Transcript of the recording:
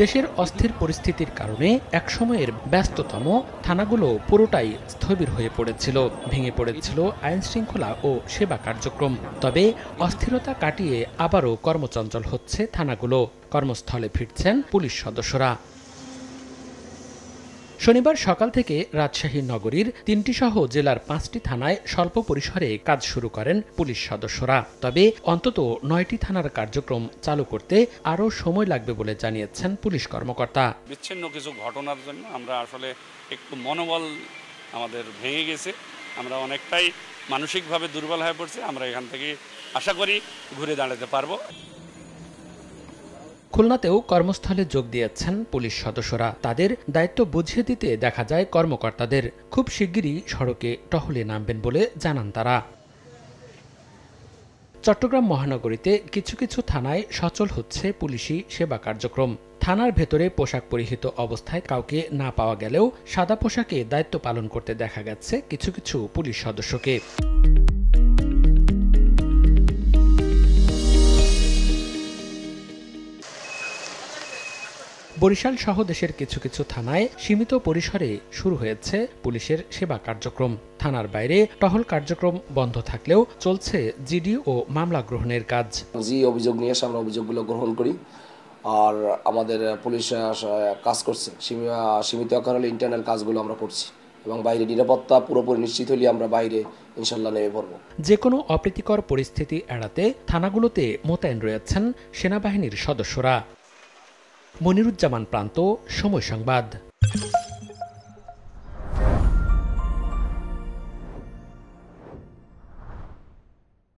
দেশের অস্থির পরিস্থিতির কারণে একসময়ের ব্যস্ততম থানাগুলো পুরোটাই স্থবির হয়ে পড়েছিল, ভেঙে পড়েছিল আইনশৃঙ্খলা ও সেবা কার্যক্রম। তবে অস্থিরতা কাটিয়ে আবারও কর্মচঞ্চল হচ্ছে থানাগুলো, কর্মস্থলে ফিরছেন পুলিশ সদস্যরা। শনিবার সকাল থেকে রাজশাহী নগরীর ৩টি সহ জেলার ৫টি থানায় স্বল্প পরিসরে কাজ শুরু করেন পুলিশ সদস্যরা। তবে অন্তত ৯টি থানার কার্যক্রম চালু করতে আরও সময় লাগবে বলে জানিয়েছেন পুলিশ কর্মকর্তা। বিচ্ছিন্ন কিছু ঘটনার জন্য আমরা আসলে একটু মনোবল আমাদের ভেঙে গেছে, আমরা অনেকটাই মানসিকভাবে দুর্বল হয়ে পড়ছি। আমরা এখান থেকে আশা করি ঘুরে দাঁড়াতে পারবো। খুলনাতেও কর্মস্থলে যোগ দিয়েছেন পুলিশ সদস্যরা। তাদের দায়িত্ব বুঝিয়ে দিতে দেখা যায় কর্মকর্তাদের। খুব শিগগিরই সড়কে টহলে নামবেন বলে জানান তারা। চট্টগ্রাম মহানগরীতে কিছু কিছু থানায় সচল হচ্ছে পুলিশি সেবা কার্যক্রম। থানার ভেতরে পোশাক পরিহিত অবস্থায় কাউকে না পাওয়া গেলেও সাদা পোশাকে দায়িত্ব পালন করতে দেখা গেছে কিছু কিছু পুলিশ সদস্যকে। বরিশাল সহ দেশের কিছু কিছু থানায় সীমিত পরিসরে শুরু হয়েছে পুলিশের সেবা কার্যক্রম। থানার বাইরে টহল কার্যক্রম বন্ধ থাকলেও চলছে জিডি ও মামলা গ্রহণের কাজ। জি অভিযোগ নিয়ে এসে আমরা অভিযোগগুলো গ্রহণ করি, আর আমাদের পুলিশ কাজ করছে সীমিত আকার হলে ইন্টারনাল কাজগুলো আমরা করছি, এবং বাইরে নিরাপত্তা পুরোপুরি নিশ্চিত হলে আমরা বাইরে ইনশাল্লাহ নেমে পড়ব। যে কোনো অপ্রীতিকর পরিস্থিতি এড়াতে থানাগুলোতে মোতায়েন রয়েছেন সেনাবাহিনীর সদস্যরা। মনিরুজ্জামান প্রান্ত, সময় সংবাদ।